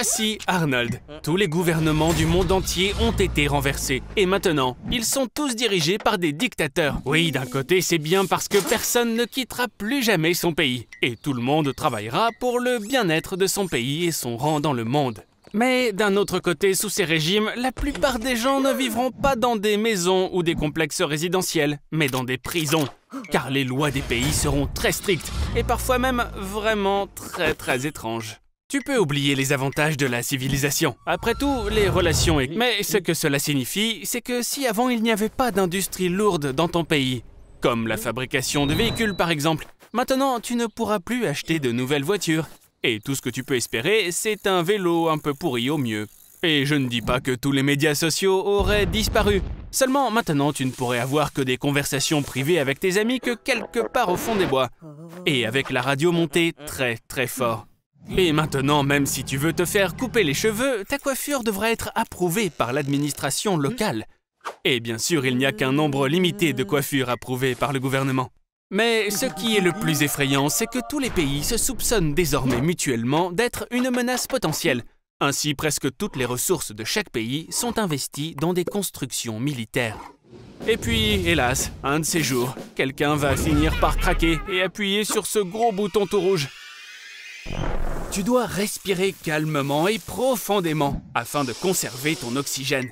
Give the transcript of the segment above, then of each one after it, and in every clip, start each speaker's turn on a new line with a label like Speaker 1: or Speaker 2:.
Speaker 1: Voici Arnold. Tous les gouvernements du monde entier ont été renversés. Et maintenant, ils sont tous dirigés par des dictateurs. Oui, d'un côté, c'est bien parce que personne ne quittera plus jamais son pays. Et tout le monde travaillera pour le bien-être de son pays et son rang dans le monde. Mais d'un autre côté, sous ces régimes, la plupart des gens ne vivront pas dans des maisons ou des complexes résidentiels, mais dans des prisons. Car les lois des pays seront très strictes et parfois même vraiment très étranges. Tu peux oublier les avantages de la civilisation. Après tout, les relations... Mais ce que cela signifie, c'est que si avant il n'y avait pas d'industrie lourde dans ton pays, comme la fabrication de véhicules par exemple, maintenant tu ne pourras plus acheter de nouvelles voitures. Et tout ce que tu peux espérer, c'est un vélo un peu pourri au mieux. Et je ne dis pas que tous les médias sociaux auraient disparu. Seulement, maintenant, tu ne pourrais avoir que des conversations privées avec tes amis que quelque part au fond des bois. Et avec la radio montée très fort. Et maintenant, même si tu veux te faire couper les cheveux, ta coiffure devra être approuvée par l'administration locale. Et bien sûr, il n'y a qu'un nombre limité de coiffures approuvées par le gouvernement. Mais ce qui est le plus effrayant, c'est que tous les pays se soupçonnent désormais mutuellement d'être une menace potentielle. Ainsi, presque toutes les ressources de chaque pays sont investies dans des constructions militaires. Et puis, hélas, un de ces jours, quelqu'un va finir par craquer et appuyer sur ce gros bouton tout rouge. Tu dois respirer calmement et profondément afin de conserver ton oxygène.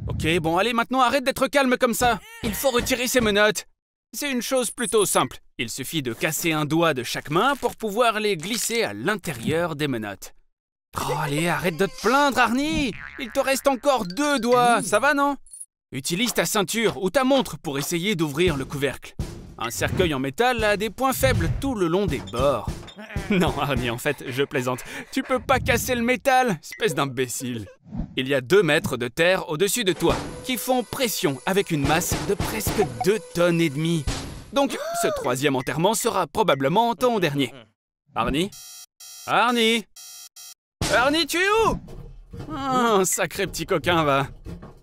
Speaker 1: Ok, bon, allez, maintenant arrête d'être calme comme ça. Il faut retirer ces menottes. C'est une chose plutôt simple. Il suffit de casser un doigt de chaque main pour pouvoir les glisser à l'intérieur des menottes. Oh, allez, arrête de te plaindre, Arnie. Il te reste encore 2 doigts, ça va, non? Utilise ta ceinture ou ta montre pour essayer d'ouvrir le couvercle. Un cercueil en métal a des points faibles tout le long des bords. Non, Arnie, en fait, je plaisante. Tu peux pas casser le métal, espèce d'imbécile. Il y a 2 mètres de terre au-dessus de toi, qui font pression avec une masse de presque 2,5 tonnes. Donc, ce 3e enterrement sera probablement ton dernier. Arnie? Arnie? Arnie, tu es où? Un sacré petit coquin, va.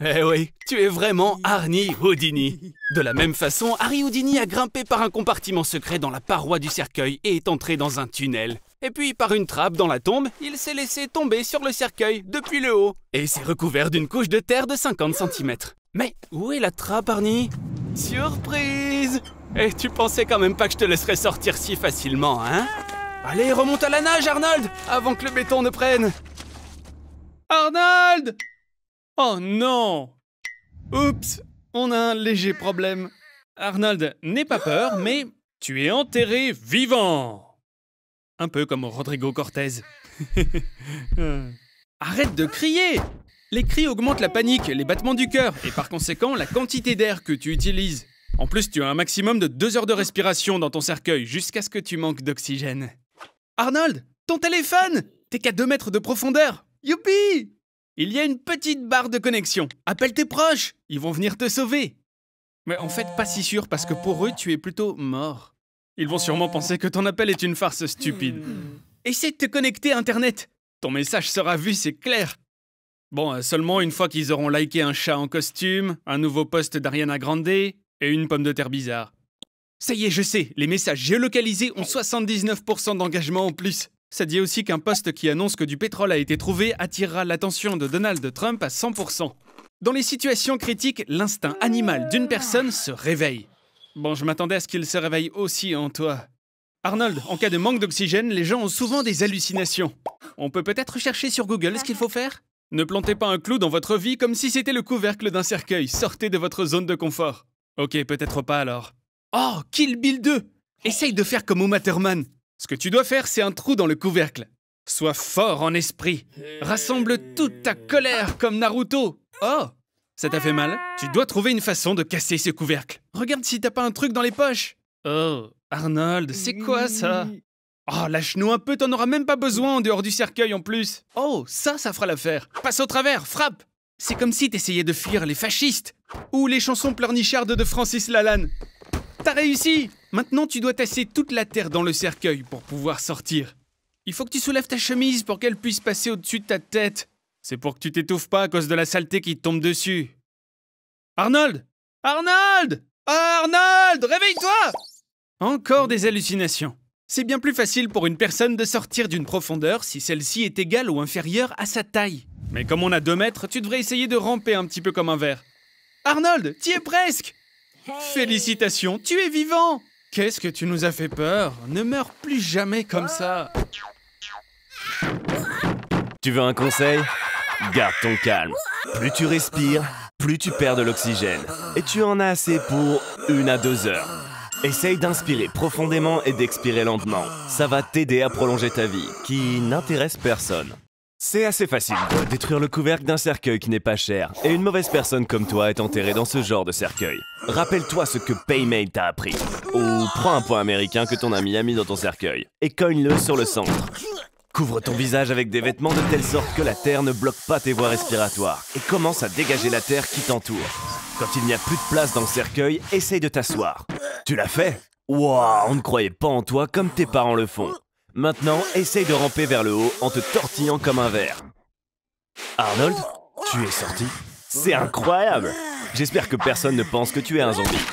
Speaker 1: Eh oui, tu es vraiment Arnie Houdini. De la même façon, Harry Houdini a grimpé par un compartiment secret dans la paroi du cercueil et est entré dans un tunnel. Et puis, par une trappe dans la tombe, il s'est laissé tomber sur le cercueil depuis le haut. Et s'est recouvert d'une couche de terre de 50 cm. Mais où est la trappe, Arnie? Surprise! Et tu pensais quand même pas que je te laisserais sortir si facilement, hein? Allez, remonte à la nage, Arnold, avant que le béton ne prenne. Arnold! Oh non! Oups, on a un léger problème. Arnold, n'aie pas peur, mais tu es enterré vivant. Un peu comme Rodrigo Cortés. Arrête de crier! Les cris augmentent la panique, les battements du cœur, et par conséquent, la quantité d'air que tu utilises. En plus, tu as un maximum de 2 heures de respiration dans ton cercueil, jusqu'à ce que tu manques d'oxygène. Arnold, ton téléphone! T'es qu'à 2 mètres de profondeur! Youpi! Il y a une petite barre de connexion. Appelle tes proches, ils vont venir te sauver. Mais en fait, pas si sûr, parce que pour eux, tu es plutôt mort. Ils vont sûrement penser que ton appel est une farce stupide. Essaie de te connecter à Internet. Ton message sera vu, c'est clair. Bon, seulement une fois qu'ils auront liké un chat en costume, un nouveau post d'Ariana Grande et une pomme de terre bizarre. Ça y est, je sais, les messages géolocalisés ont 79% d'engagement en plus. Ça dit aussi qu'un post qui annonce que du pétrole a été trouvé attirera l'attention de Donald Trump à 100%. Dans les situations critiques, l'instinct animal d'une personne se réveille. Bon, je m'attendais à ce qu'il se réveille aussi en toi. Arnold, en cas de manque d'oxygène, les gens ont souvent des hallucinations. On peut peut-être chercher sur Google ce qu'il faut faire? Ne plantez pas un clou dans votre vie comme si c'était le couvercle d'un cercueil. Sortez de votre zone de confort. Ok, peut-être pas alors. Oh, Kill Bill 2! Essaye de faire comme Uma Thurman. Ce que tu dois faire, c'est un trou dans le couvercle. Sois fort en esprit. Rassemble toute ta colère comme Naruto. Oh, ça t'a fait mal? Tu dois trouver une façon de casser ce couvercle. Regarde si t'as pas un truc dans les poches. Oh, Arnold, c'est quoi ça? Oh, lâche-nous un peu, t'en auras même pas besoin en dehors du cercueil en plus. Oh, ça fera l'affaire. Passe au travers, frappe. C'est comme si t'essayais de fuir les fascistes. Ou les chansons pleurnichardes de Francis Lalanne. T'as réussi! Maintenant, tu dois tasser toute la terre dans le cercueil pour pouvoir sortir. Il faut que tu soulèves ta chemise pour qu'elle puisse passer au-dessus de ta tête. C'est pour que tu t'étouffes pas à cause de la saleté qui te tombe dessus. Arnold! Arnold! Arnold! Réveille-toi! Encore des hallucinations. C'est bien plus facile pour une personne de sortir d'une profondeur si celle-ci est égale ou inférieure à sa taille. Mais comme on a 2 mètres, tu devrais essayer de ramper un petit peu comme un ver. Arnold, t'y es presque! Félicitations, tu es vivant! Qu'est-ce que tu nous as fait peur? Ne meurs plus jamais comme ça.
Speaker 2: Tu veux un conseil? Garde ton calme. Plus tu respires, plus tu perds de l'oxygène. Et tu en as assez pour 1 à 2 heures. Essaye d'inspirer profondément et d'expirer lentement. Ça va t'aider à prolonger ta vie, qui n'intéresse personne. C'est assez facile de détruire le couvercle d'un cercueil qui n'est pas cher. Et une mauvaise personne comme toi est enterrée dans ce genre de cercueil. Rappelle-toi ce que Paymate t'a appris. Ou prends un point américain que ton ami a mis dans ton cercueil et cogne-le sur le centre. Couvre ton visage avec des vêtements de telle sorte que la terre ne bloque pas tes voies respiratoires et commence à dégager la terre qui t'entoure. Quand il n'y a plus de place dans le cercueil, essaye de t'asseoir. Tu l'as fait? Waouh, on ne croyait pas en toi comme tes parents le font. Maintenant, essaye de ramper vers le haut en te tortillant comme un ver. Arnold, tu es sorti? C'est incroyable! J'espère que personne ne pense que tu es un zombie.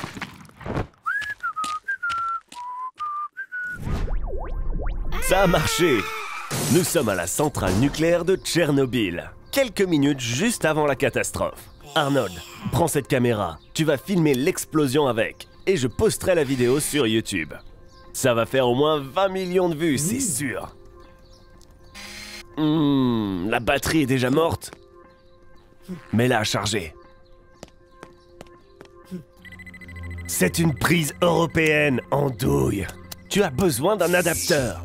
Speaker 2: Ça a marché! Nous sommes à la centrale nucléaire de Tchernobyl, quelques minutes juste avant la catastrophe. Arnold, prends cette caméra, tu vas filmer l'explosion avec, et je posterai la vidéo sur YouTube. Ça va faire au moins 20 millions de vues, c'est sûr. La batterie est déjà morte. Mets-la à charger. C'est une prise européenne en douille. Tu as besoin d'un adapteur.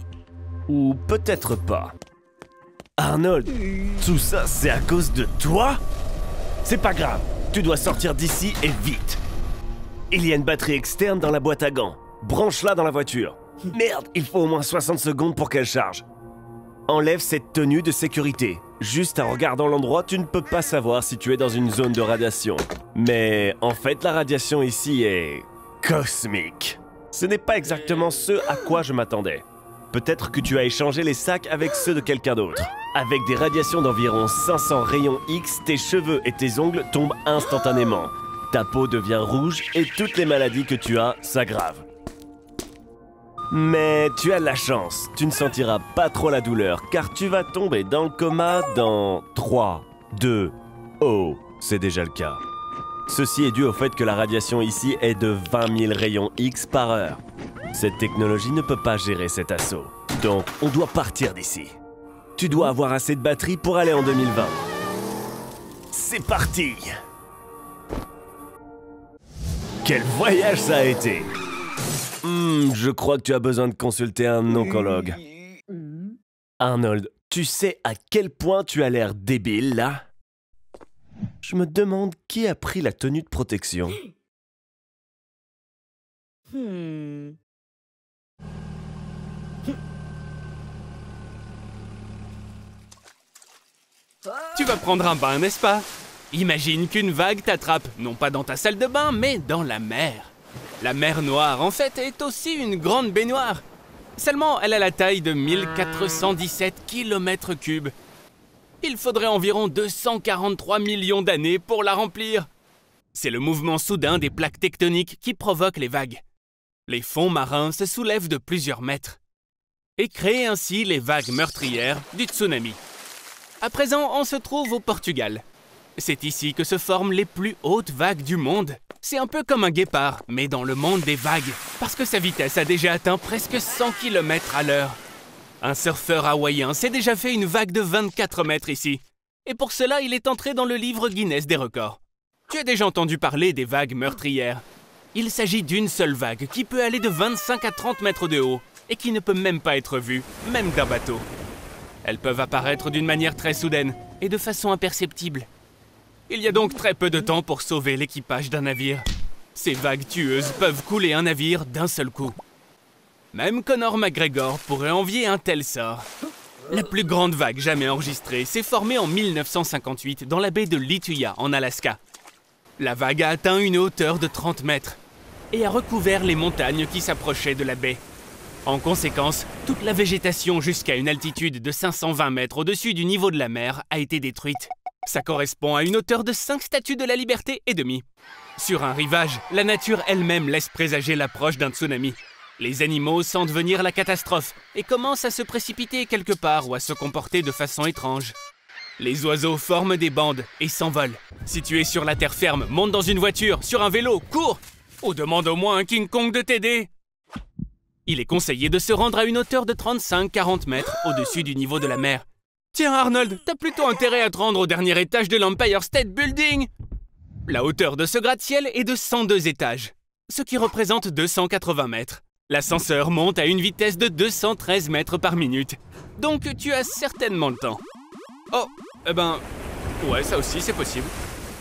Speaker 2: Ou peut-être pas. Arnold, tout ça c'est à cause de toi? C'est pas grave, tu dois sortir d'ici et vite. Il y a une batterie externe dans la boîte à gants. Branche-la dans la voiture. Merde, il faut au moins 60 secondes pour qu'elle charge. Enlève cette tenue de sécurité. Juste en regardant l'endroit, tu ne peux pas savoir si tu es dans une zone de radiation. Mais en fait, la radiation ici est cosmique. Ce n'est pas exactement ce à quoi je m'attendais. Peut-être que tu as échangé les sacs avec ceux de quelqu'un d'autre. Avec des radiations d'environ 500 rayons X, tes cheveux et tes ongles tombent instantanément. Ta peau devient rouge et toutes les maladies que tu as s'aggravent. Mais tu as de la chance, tu ne sentiras pas trop la douleur car tu vas tomber dans le coma dans 3, 2, oh, c'est déjà le cas. Ceci est dû au fait que la radiation ici est de 20 000 rayons X par heure. Cette technologie ne peut pas gérer cet assaut. Donc, on doit partir d'ici. Tu dois avoir assez de batterie pour aller en 2020. C'est parti! Quel voyage ça a été! Je crois que tu as besoin de consulter un oncologue. Arnold, tu sais à quel point tu as l'air débile, là? Je me demande qui a pris la tenue de protection.
Speaker 1: Tu vas prendre un bain, n'est-ce pas? Imagine qu'une vague t'attrape, non pas dans ta salle de bain, mais dans la mer. La mer Noire, en fait, est aussi une grande baignoire. Seulement, elle a la taille de 1417 km3. Il faudrait environ 243 millions d'années pour la remplir. C'est le mouvement soudain des plaques tectoniques qui provoque les vagues. Les fonds marins se soulèvent de plusieurs mètres et créent ainsi les vagues meurtrières du tsunami. À présent, on se trouve au Portugal. C'est ici que se forment les plus hautes vagues du monde. C'est un peu comme un guépard, mais dans le monde des vagues, parce que sa vitesse a déjà atteint presque 100 km à l'heure. Un surfeur hawaïen s'est déjà fait une vague de 24 mètres ici. Et pour cela, il est entré dans le livre Guinness des records. Tu as déjà entendu parler des vagues meurtrières. Il s'agit d'une seule vague qui peut aller de 25 à 30 mètres de haut et qui ne peut même pas être vue, même d'un bateau. Elles peuvent apparaître d'une manière très soudaine et de façon imperceptible. Il y a donc très peu de temps pour sauver l'équipage d'un navire. Ces vagues tueuses peuvent couler un navire d'un seul coup. Même Conor McGregor pourrait envier un tel sort. La plus grande vague jamais enregistrée s'est formée en 1958 dans la baie de Lituya, en Alaska. La vague a atteint une hauteur de 30 mètres et a recouvert les montagnes qui s'approchaient de la baie. En conséquence, toute la végétation jusqu'à une altitude de 520 mètres au-dessus du niveau de la mer a été détruite. Ça correspond à une hauteur de 5 statues de la Liberté et demie. Sur un rivage, la nature elle-même laisse présager l'approche d'un tsunami. Les animaux sentent venir la catastrophe et commencent à se précipiter quelque part ou à se comporter de façon étrange. Les oiseaux forment des bandes et s'envolent. Si tu es sur la terre ferme, monte dans une voiture, sur un vélo, cours! Ou demande au moins à un King Kong de t'aider. Il est conseillé de se rendre à une hauteur de 35-40 mètres au-dessus du niveau de la mer. Tiens Arnold, t'as plutôt intérêt à te rendre au dernier étage de l'Empire State Building. La hauteur de ce gratte-ciel est de 102 étages, ce qui représente 280 mètres. L'ascenseur monte à une vitesse de 213 mètres par minute. Donc tu as certainement le temps. Oh, ouais, ça aussi c'est possible.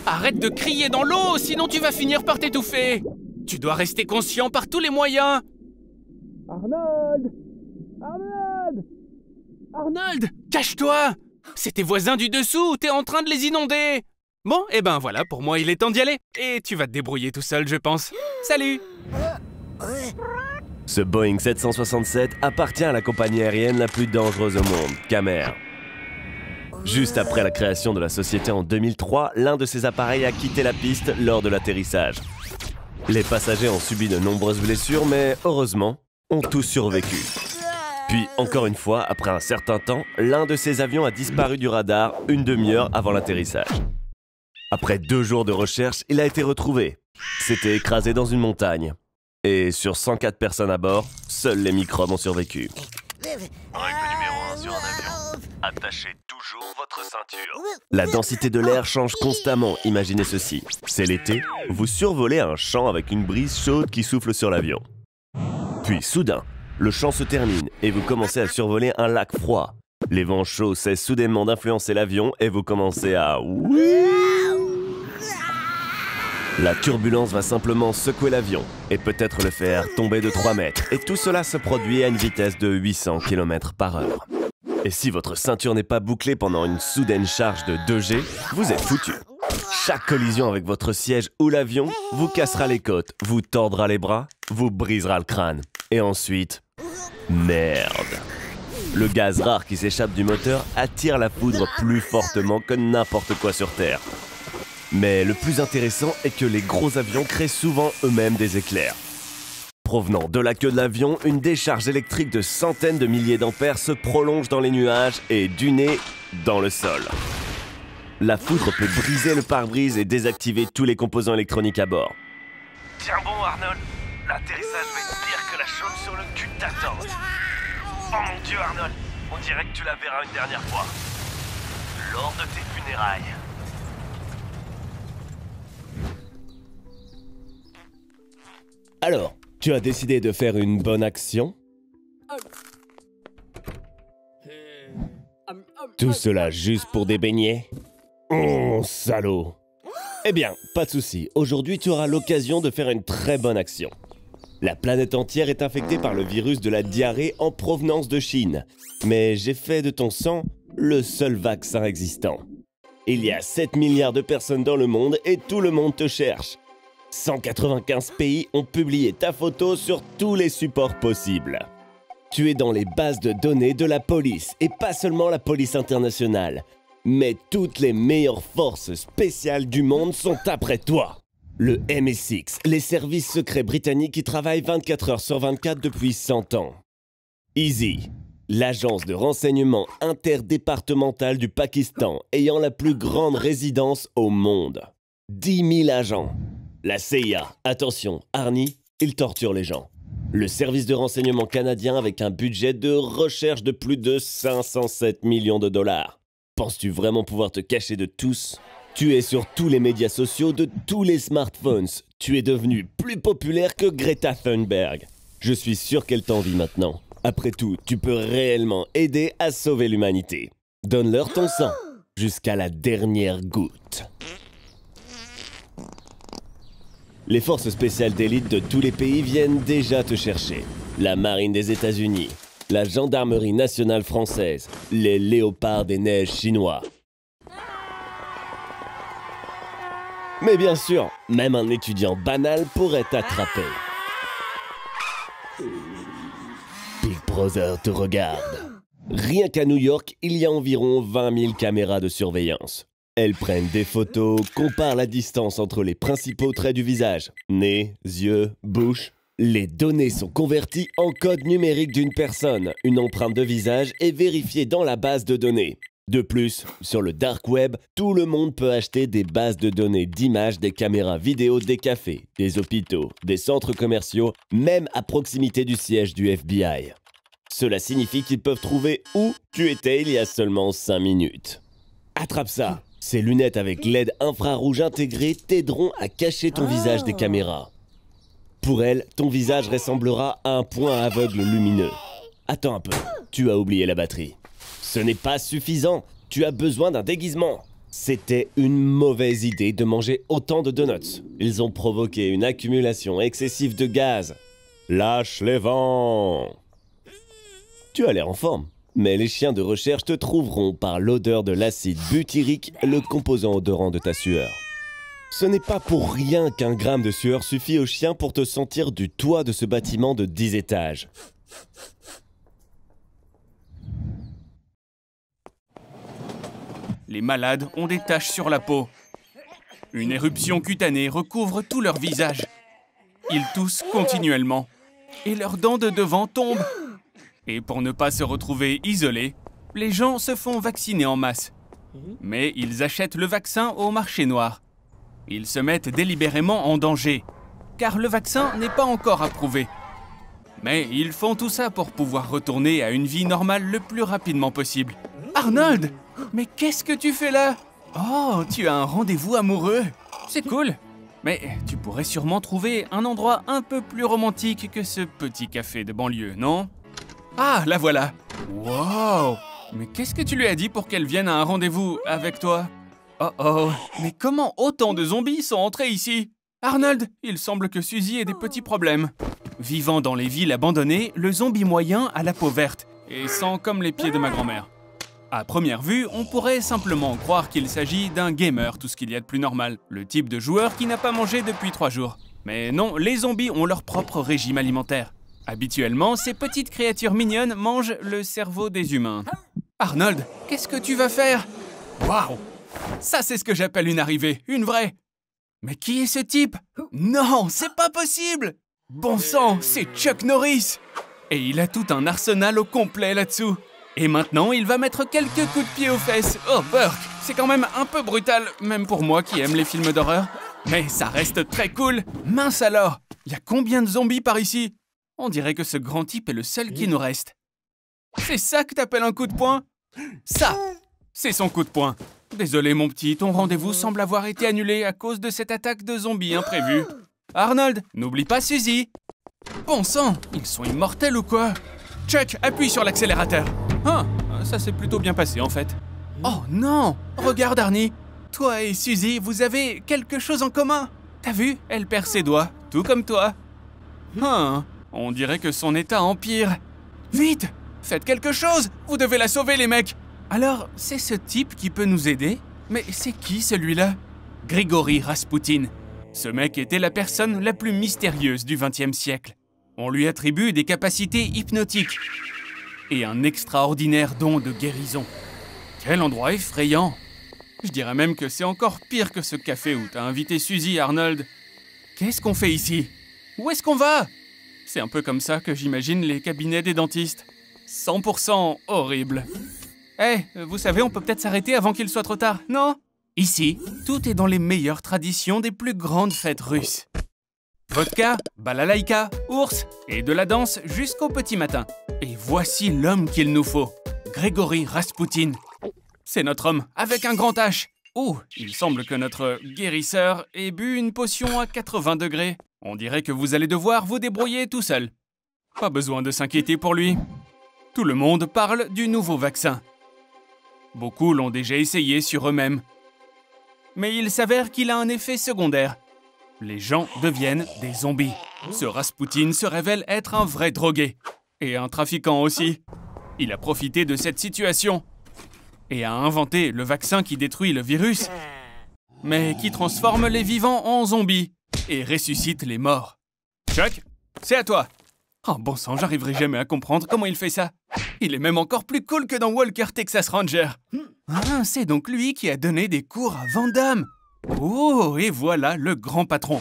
Speaker 1: Arrête de crier dans l'eau, sinon tu vas finir par t'étouffer. Tu dois rester conscient par tous les moyens. Arnold! Arnold! Arnold! Cache-toi! C'est tes voisins du dessous, t'es en train de les inonder. Bon, voilà, pour moi il est temps d'y aller. Et tu vas te débrouiller tout seul, je pense. Salut!
Speaker 2: Ce Boeing 767 appartient à la compagnie aérienne la plus dangereuse au monde, Camair. Juste après la création de la société en 2003, l'un de ces appareils a quitté la piste lors de l'atterrissage. Les passagers ont subi de nombreuses blessures, mais heureusement, ont tous survécu. Puis, encore une fois, après un certain temps, l'un de ces avions a disparu du radar une demi-heure avant l'atterrissage. Après 2 jours de recherche, il a été retrouvé. S'était écrasé dans une montagne. Et sur 104 personnes à bord, seuls les microbes ont survécu.
Speaker 3: Règle numéro 1 sur un avion. Attachez toujours votre ceinture.
Speaker 2: La densité de l'air change constamment, imaginez ceci. C'est l'été, vous survolez un champ avec une brise chaude qui souffle sur l'avion. Puis soudain, le champ se termine et vous commencez à survoler un lac froid. Les vents chauds cessent soudainement d'influencer l'avion et vous commencez à... La turbulence va simplement secouer l'avion et peut-être le faire tomber de 3 mètres. Et tout cela se produit à une vitesse de 800 km/h. Et si votre ceinture n'est pas bouclée pendant une soudaine charge de 2G, vous êtes foutu. Chaque collision avec votre siège ou l'avion vous cassera les côtes, vous tordra les bras, vous brisera le crâne. Et ensuite, merde. Le gaz rare qui s'échappe du moteur attire la foudre plus fortement que n'importe quoi sur Terre. Mais le plus intéressant est que les gros avions créent souvent eux-mêmes des éclairs. Provenant de la queue de l'avion, une décharge électrique de centaines de milliers d'ampères se prolonge dans les nuages et du nez dans le sol. La foudre peut briser le pare-brise et désactiver tous les composants électroniques à bord.
Speaker 3: Tiens bon Arnold, l'atterrissage va être pire que la chaude sur le cul de ta tante. Oh mon Dieu Arnold, on dirait que tu la verras une dernière fois. Lors de tes funérailles.
Speaker 2: Alors, tu as décidé de faire une bonne action? Tout cela juste pour des beignets? Oh, salaud! Eh bien, pas de souci. Aujourd'hui, tu auras l'occasion de faire une très bonne action. La planète entière est infectée par le virus de la diarrhée en provenance de Chine. Mais j'ai fait de ton sang le seul vaccin existant. Il y a 7 milliards de personnes dans le monde et tout le monde te cherche. 195 pays ont publié ta photo sur tous les supports possibles. Tu es dans les bases de données de la police, et pas seulement la police internationale, mais toutes les meilleures forces spéciales du monde sont après toi. Le MI6, les services secrets britanniques qui travaillent 24 heures sur 24 depuis 100 ans. EASY, l'agence de renseignement interdépartementale du Pakistan ayant la plus grande résidence au monde. 10 000 agents. La CIA, attention, Arnie, il torture les gens. Le service de renseignement canadien avec un budget de recherche de plus de 507 millions de dollars. Penses-tu vraiment pouvoir te cacher de tous? Tu es sur tous les médias sociaux de tous les smartphones. Tu es devenu plus populaire que Greta Thunberg. Je suis sûr qu'elle t'envie maintenant. Après tout, tu peux réellement aider à sauver l'humanité. Donne-leur ton sang, jusqu'à la dernière goutte. Les forces spéciales d'élite de tous les pays viennent déjà te chercher. La marine des États-Unis, la gendarmerie nationale française, les léopards des neiges chinois. Mais bien sûr, même un étudiant banal pourrait t'attraper. Big Brother te regarde. Rien qu'à New York, il y a environ 20 000 caméras de surveillance. Elles prennent des photos, comparent la distance entre les principaux traits du visage, nez, yeux, bouche, Les données sont converties en code numérique d'une personne. Une empreinte de visage est vérifiée dans la base de données. De plus, sur le dark web, tout le monde peut acheter des bases de données d'images des caméras vidéo des cafés, des hôpitaux, des centres commerciaux, même à proximité du siège du FBI. Cela signifie qu'ils peuvent trouver où tu étais il y a seulement 5 minutes. Attrape ça! Ces lunettes avec LED infrarouge intégrées t'aideront à cacher ton visage des caméras. Pour elles, ton visage ressemblera à un point aveugle lumineux. Attends un peu, tu as oublié la batterie. Ce n'est pas suffisant, tu as besoin d'un déguisement. C'était une mauvaise idée de manger autant de donuts. Ils ont provoqué une accumulation excessive de gaz. Lâche les vents! Tu as l'air en forme, mais les chiens de recherche te trouveront par l'odeur de l'acide butyrique, le composant odorant de ta sueur. Ce n'est pas pour rien qu'un gramme de sueur suffit aux chiens pour te sentir du toit de ce bâtiment de 10 étages.
Speaker 1: Les malades ont des taches sur la peau. Une éruption cutanée recouvre tout leur visage. Ils toussent continuellement. Et leurs dents de devant tombent. Et pour ne pas se retrouver isolés, les gens se font vacciner en masse. Mais ils achètent le vaccin au marché noir. Ils se mettent délibérément en danger, car le vaccin n'est pas encore approuvé. Mais ils font tout ça pour pouvoir retourner à une vie normale le plus rapidement possible. Arnold! Mais qu'est-ce que tu fais là? Oh, tu as un rendez-vous amoureux. C'est cool. Mais tu pourrais sûrement trouver un endroit un peu plus romantique que ce petit café de banlieue, non? Ah, la voilà. Wow! Mais qu'est-ce que tu lui as dit pour qu'elle vienne à un rendez-vous avec toi? Oh oh, mais comment autant de zombies sont entrés ici? Arnold, il semble que Suzy ait des petits problèmes. Vivant dans les villes abandonnées, le zombie moyen a la peau verte et sent comme les pieds de ma grand-mère. À première vue, on pourrait simplement croire qu'il s'agit d'un gamer, tout ce qu'il y a de plus normal. Le type de joueur qui n'a pas mangé depuis 3 jours. Mais non, les zombies ont leur propre régime alimentaire. Habituellement, ces petites créatures mignonnes mangent le cerveau des humains. Arnold, qu'est-ce que tu vas faire? Waouh! Ça, c'est ce que j'appelle une arrivée, une vraie. Mais qui est ce type? Non, c'est pas possible! Bon sang, c'est Chuck Norris! Et il a tout un arsenal au complet là-dessous. Et maintenant, il va mettre quelques coups de pied aux fesses. Oh, Burke, c'est quand même un peu brutal, même pour moi qui aime les films d'horreur. Mais ça reste très cool. Mince alors, il y a combien de zombies par ici? On dirait que ce grand type est le seul qui nous reste. C'est ça que t'appelles un coup de poing? Ça, c'est son coup de poing. Désolé mon petit, ton rendez-vous semble avoir été annulé à cause de cette attaque de zombies imprévue. Arnold, n'oublie pas Suzy. Bon sang, ils sont immortels ou quoi? Chuck, appuie sur l'accélérateur. Ah, ça s'est plutôt bien passé en fait. Oh non, regarde Arnie. Toi et Suzy, vous avez quelque chose en commun. T'as vu? Elle perd ses doigts, tout comme toi. On dirait que son état empire. Vite, faites quelque chose. Vous devez la sauver les mecs. Alors, c'est ce type qui peut nous aider? Mais c'est qui celui-là? Grigory Rasputin. Ce mec était la personne la plus mystérieuse du XXe siècle. On lui attribue des capacités hypnotiques et un extraordinaire don de guérison. Quel endroit effrayant! Je dirais même que c'est encore pire que ce café où t'as invité Suzy, Arnold. Qu'est-ce qu'on fait ici? Où est-ce qu'on va? C'est un peu comme ça que j'imagine les cabinets des dentistes. 100% horrible. Vous savez, on peut peut-être s'arrêter avant qu'il soit trop tard, non? Ici, tout est dans les meilleures traditions des plus grandes fêtes russes. Vodka, balalaïka, ours et de la danse jusqu'au petit matin. Et voici l'homme qu'il nous faut, Grigory Rasputin. C'est notre homme, avec un grand H. Oh, il semble que notre guérisseur ait bu une potion à 80 degrés. On dirait que vous allez devoir vous débrouiller tout seul. Pas besoin de s'inquiéter pour lui. Tout le monde parle du nouveau vaccin. Beaucoup l'ont déjà essayé sur eux-mêmes. Mais il s'avère qu'il a un effet secondaire. Les gens deviennent des zombies. Ce Rasputin se révèle être un vrai drogué. Et un trafiquant aussi. Il a profité de cette situation. Et a inventé le vaccin qui détruit le virus. Mais qui transforme les vivants en zombies. Et ressuscite les morts. Chuck, c'est à toi. Oh bon sang, j'arriverai jamais à comprendre comment il fait ça. Il est même encore plus cool que dans Walker Texas Ranger. Ah, c'est donc lui qui a donné des cours à Van Damme. Oh, et voilà le grand patron.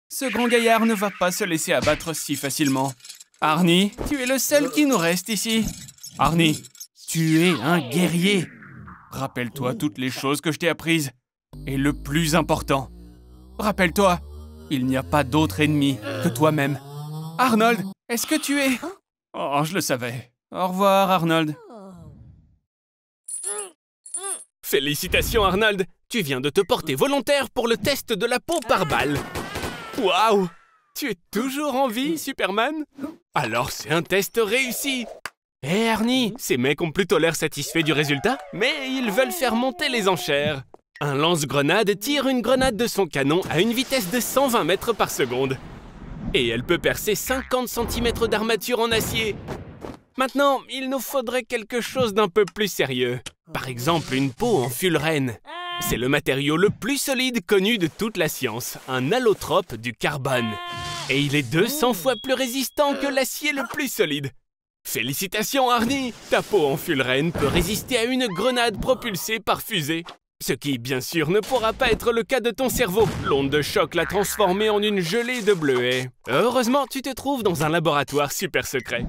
Speaker 1: Ce grand gaillard ne va pas se laisser abattre si facilement. Arnie, tu es le seul qui nous reste ici. Arnie, tu es un guerrier. Rappelle-toi toutes les choses que je t'ai apprises. Et le plus important, rappelle-toi, il n'y a pas d'autre ennemi que toi-même. Arnold, est-ce que tu es... Oh, je le savais. Au revoir, Arnold. Félicitations, Arnold. Tu viens de te porter volontaire pour le test de la peau par balle. Waouh! Tu es toujours en vie, Superman? Alors c'est un test réussi. Hé Arnie, ces mecs ont plutôt l'air satisfaits du résultat, mais ils veulent faire monter les enchères. Un lance-grenade tire une grenade de son canon à une vitesse de 120 mètres par seconde. Et elle peut percer 50 cm d'armature en acier. Maintenant, il nous faudrait quelque chose d'un peu plus sérieux. Par exemple, une peau en fullerène. C'est le matériau le plus solide connu de toute la science, un allotrope du carbone. Et il est 200 fois plus résistant que l'acier le plus solide. Félicitations Arnie, ta peau en fullerène peut résister à une grenade propulsée par fusée. Ce qui, bien sûr, ne pourra pas être le cas de ton cerveau. L'onde de choc l'a transformé en une gelée de bleuets. Heureusement, tu te trouves dans un laboratoire super secret.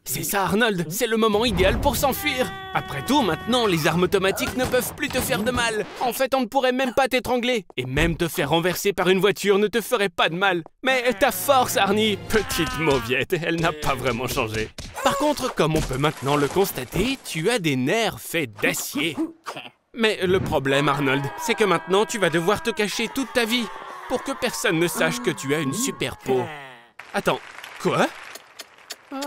Speaker 1: C'est ça, Arnold, c'est le moment idéal pour s'enfuir. Après tout, maintenant, les armes automatiques ne peuvent plus te faire de mal. En fait, on ne pourrait même pas t'étrangler. Et même te faire renverser par une voiture ne te ferait pas de mal. Mais ta force, Arnie, petite mauviette, elle n'a pas vraiment changé. Par contre, comme on peut maintenant le constater, tu as des nerfs faits d'acier. Mais le problème, Arnold, c'est que maintenant, tu vas devoir te cacher toute ta vie pour que personne ne sache que tu as une super peau. Attends, quoi ?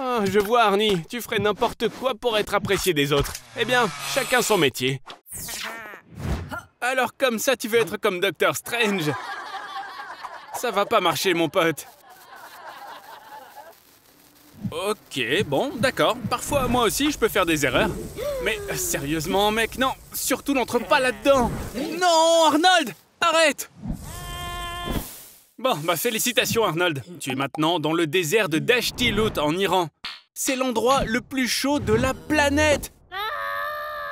Speaker 1: Ah, je vois, Arnie, tu ferais n'importe quoi pour être apprécié des autres. Eh bien, chacun son métier. Alors comme ça, tu veux être comme Doctor Strange? Ça va pas marcher, mon pote. Ok, bon, d'accord. Parfois, moi aussi, je peux faire des erreurs. Mais sérieusement, mec, non. Surtout, n'entre pas là-dedans. Non, Arnold, arrête! Bon, bah félicitations Arnold. Tu es maintenant dans le désert de Dashti-Lut en Iran. C'est l'endroit le plus chaud de la planète.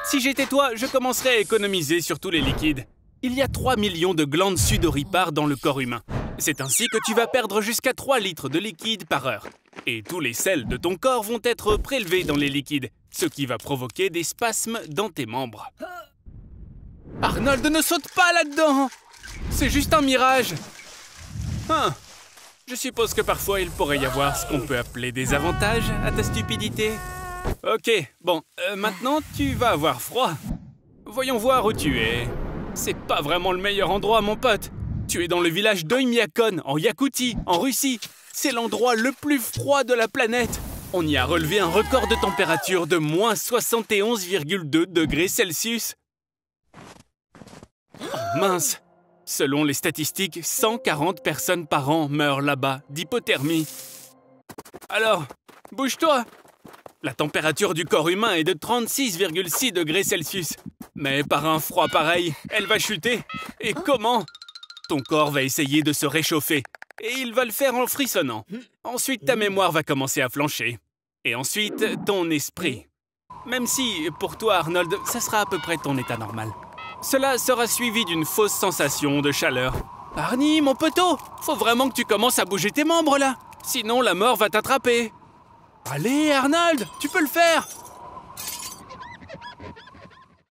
Speaker 1: Si j'étais toi, je commencerais à économiser sur tous les liquides. Il y a 3 millions de glandes sudoripares dans le corps humain. C'est ainsi que tu vas perdre jusqu'à 3 litres de liquide par heure. Et tous les sels de ton corps vont être prélevés dans les liquides, ce qui va provoquer des spasmes dans tes membres. Arnold, ne saute pas là-dedans! C'est juste un mirage. Ah, je suppose que parfois il pourrait y avoir ce qu'on peut appeler des avantages à ta stupidité. Ok, bon, maintenant tu vas avoir froid. Voyons voir où tu es. C'est pas vraiment le meilleur endroit, mon pote. Tu es dans le village d'Oymyakon, en Yakoutie, en Russie. C'est l'endroit le plus froid de la planète. On y a relevé un record de température de moins 71,2 degrés Celsius. Oh, mince. Selon les statistiques, 140 personnes par an meurent là-bas d'hypothermie. Alors, bouge-toi! La température du corps humain est de 36,6 degrés Celsius. Mais par un froid pareil, elle va chuter. Et comment? Ton corps va essayer de se réchauffer. Et il va le faire en frissonnant. Ensuite, ta mémoire va commencer à flancher. Et ensuite, ton esprit. Même si, pour toi, Arnold, ça sera à peu près ton état normal. Cela sera suivi d'une fausse sensation de chaleur. Arnie, mon poteau, faut vraiment que tu commences à bouger tes membres, là. Sinon, la mort va t'attraper. Allez, Arnold, tu peux le faire.